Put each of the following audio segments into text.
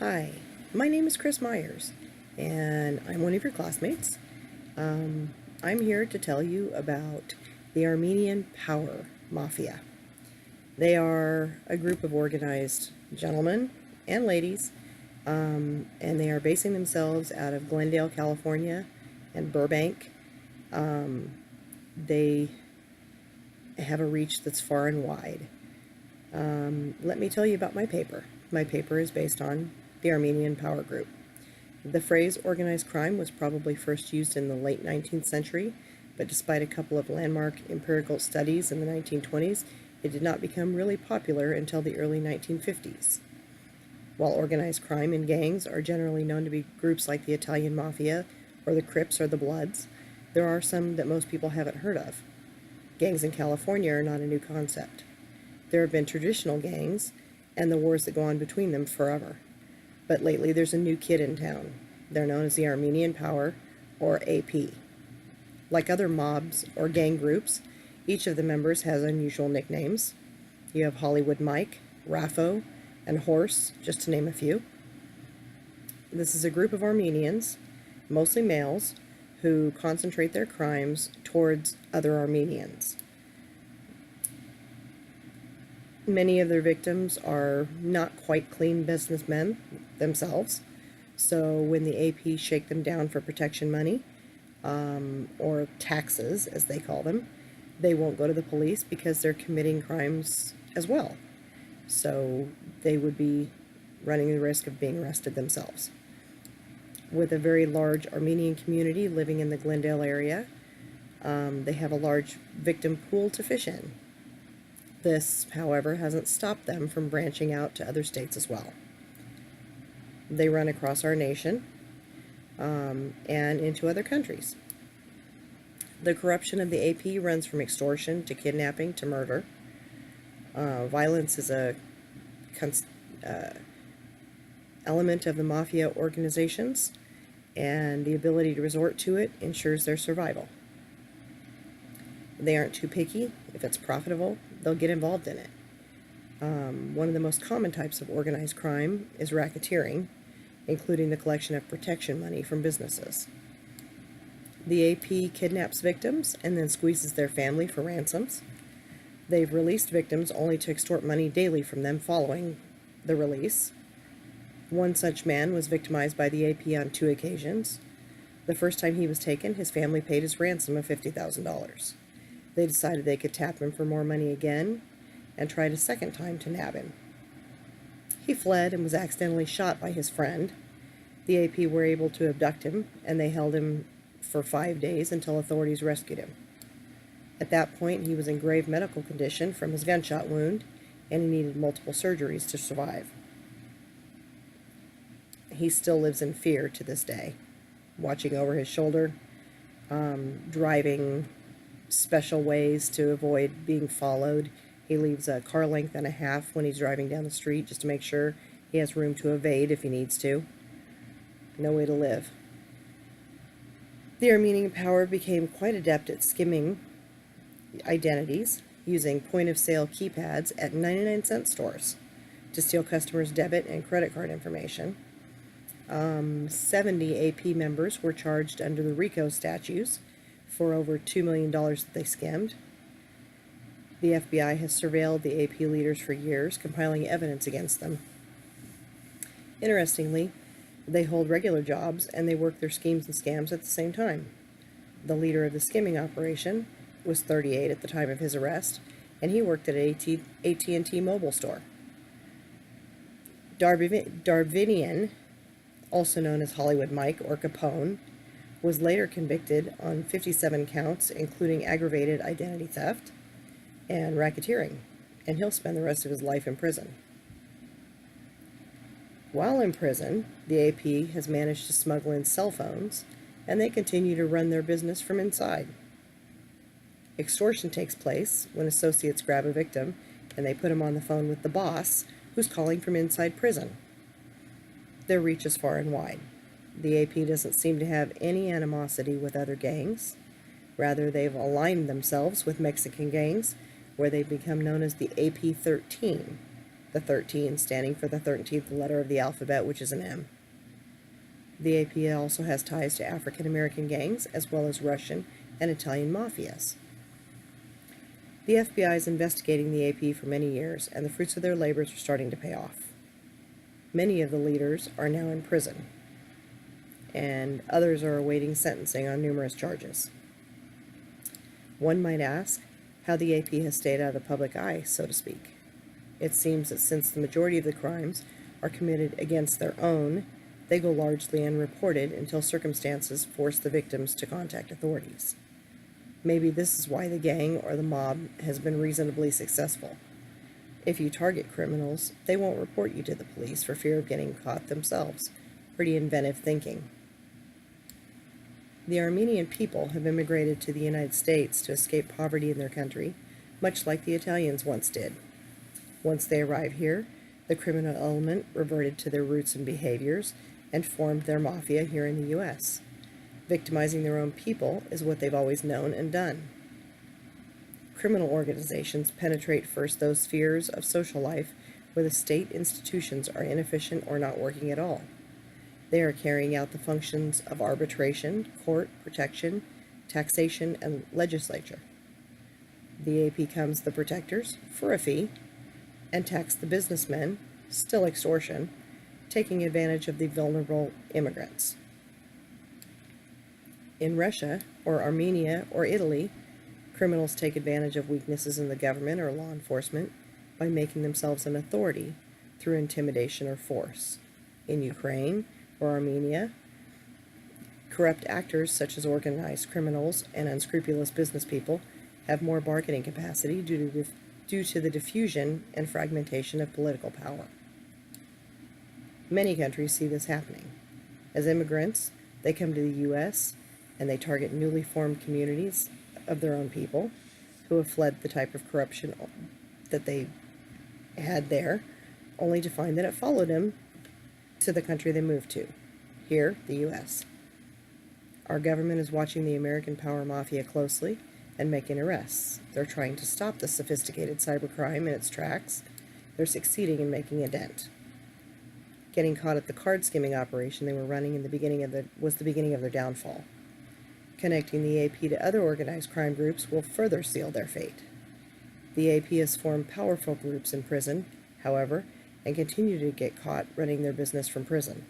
Hi, my name is Kris Myers, and I'm one of your classmates. I'm here to tell you about the Armenian Power Mafia. They are a group of organized gentlemen and ladies, and they are basing themselves out of Glendale, California, and Burbank. They have a reach that's far and wide. Let me tell you about my paper. My paper is based on the Armenian Power Group. The phrase organized crime was probably first used in the late 19th century, but despite a couple of landmark empirical studies in the 1920s, it did not become really popular until the early 1950s. While organized crime and gangs are generally known to be groups like the Italian Mafia or the Crips or the Bloods, there are some that most people haven't heard of. Gangs in California are not a new concept. There have been traditional gangs and the wars that go on between them forever. But lately there's a new kid in town. They're known as the Armenian Power, or AP. Like other mobs or gang groups, each of the members has unusual nicknames. You have Hollywood Mike, Raffo, and Horse, just to name a few. This is a group of Armenians, mostly males, who concentrate their crimes towards other Armenians. Many of their victims are not quite clean businessmen themselves, so when the AP shake them down for protection money, or taxes as they call them, they won't go to the police because they're committing crimes as well. So they would be running the risk of being arrested themselves. With a very large Armenian community living in the Glendale area, they have a large victim pool to fish in. This, however, hasn't stopped them from branching out to other states as well. They run across our nation and into other countries. The corruption of the AP runs from extortion to kidnapping to murder. Violence is a element of the mafia organizations, and the ability to resort to it ensures their survival. They aren't too picky. If it's profitable, they'll get involved in it. One of the most common types of organized crime is racketeering, including the collection of protection money from businesses. The AP kidnaps victims and then squeezes their family for ransoms. They've released victims only to extort money daily from them following the release. One such man was victimized by the AP on 2 occasions. The first time he was taken, his family paid his ransom of $50,000. They decided they could tap him for more money again and tried a second time to nab him. He fled and was accidentally shot by his friend. The AP were able to abduct him, and they held him for 5 days until authorities rescued him. At that point, he was in grave medical condition from his gunshot wound, and he needed multiple surgeries to survive. He still lives in fear to this day, watching over his shoulder, driving special ways to avoid being followed. He leaves a car length and a half when he's driving down the street just to make sure he has room to evade if he needs to. No way to live. The Armenian Power became quite adept at skimming identities using point-of-sale keypads at 99-cent stores to steal customers' debit and credit card information. 70 AP members were charged under the RICO statutes for over $2 million that they skimmed. The FBI has surveilled the AP leaders for years, compiling evidence against them. Interestingly, they hold regular jobs and they work their schemes and scams at the same time. The leader of the skimming operation was 38 at the time of his arrest, and he worked at an AT&T mobile store. Darvinian, also known as Hollywood Mike or Capone, was later convicted on 57 counts, including aggravated identity theft and racketeering, and he'll spend the rest of his life in prison. While in prison, the AP has managed to smuggle in cell phones, and they continue to run their business from inside. Extortion takes place when associates grab a victim and they put him on the phone with the boss, who's calling from inside prison. Their reach is far and wide. The AP doesn't seem to have any animosity with other gangs. Rather, they've aligned themselves with Mexican gangs, where they've become known as the AP-13. the 13 standing for the 13th letter of the alphabet, which is an M. The AP also has ties to African American gangs as well as Russian and Italian mafias. The FBI is investigating the AP for many years, and the fruits of their labors are starting to pay off. Many of the leaders are now in prison, and others are awaiting sentencing on numerous charges. One might ask how the AP has stayed out of the public eye, so to speak. It seems that since the majority of the crimes are committed against their own, they go largely unreported until circumstances force the victims to contact authorities. Maybe this is why the gang or the mob has been reasonably successful. If you target criminals, they won't report you to the police for fear of getting caught themselves. Pretty inventive thinking. The Armenian people have immigrated to the United States to escape poverty in their country, much like the Italians once did. Once they arrived here, the criminal element reverted to their roots and behaviors and formed their mafia here in the U.S. Victimizing their own people is what they've always known and done. Criminal organizations penetrate first those spheres of social life where the state institutions are inefficient or not working at all. They are carrying out the functions of arbitration, court, protection, taxation, and legislature. The AP becomes the protectors, for a fee, and tax the businessmen, still extortion, taking advantage of the vulnerable immigrants. In Russia, or Armenia, or Italy, criminals take advantage of weaknesses in the government or law enforcement by making themselves an authority through intimidation or force. In Ukraine or Armenia, corrupt actors such as organized criminals and unscrupulous business people have more bargaining capacity due to the diffusion and fragmentation of political power. Many countries see this happening. As immigrants, they come to the U.S. and they target newly formed communities of their own people who have fled the type of corruption that they had there, only to find that it followed them to the country they moved to, here, the U.S. Our government is watching the American power mafia closely and making arrests. They're trying to stop the sophisticated cybercrime in its tracks. They're succeeding in making a dent. Getting caught at the card skimming operation they were running was the beginning of their downfall. Connecting the AP to other organized crime groups will further seal their fate. The AP has formed powerful groups in prison, however, and continue to get caught running their business from prison.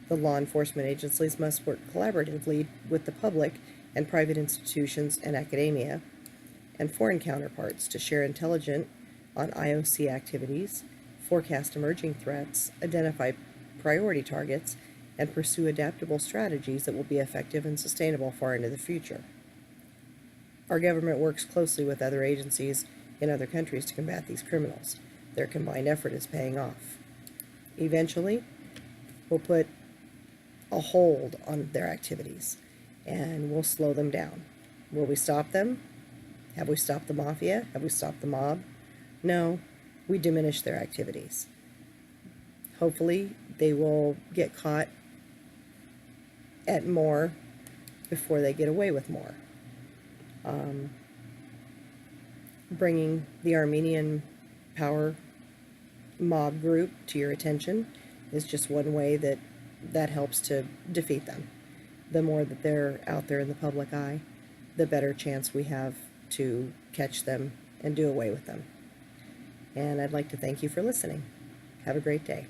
The law enforcement agencies must work collaboratively with the public and private institutions and academia and foreign counterparts to share intelligence on IOC activities, forecast emerging threats, identify priority targets, and pursue adaptable strategies that will be effective and sustainable far into the future. Our government works closely with other agencies in other countries to combat these criminals. Their combined effort is paying off. Eventually, we'll put a hold on their activities, and we'll slow them down. Will we stop them? Have we stopped the mafia? Have we stopped the mob? No, we diminish their activities. Hopefully, they will get caught at more before they get away with more. Bringing the Armenian power mob group to your attention is just one way that helps to defeat them. The more that they're out there in the public eye, the better chance we have to catch them and do away with them. And I'd like to thank you for listening. Have a great day.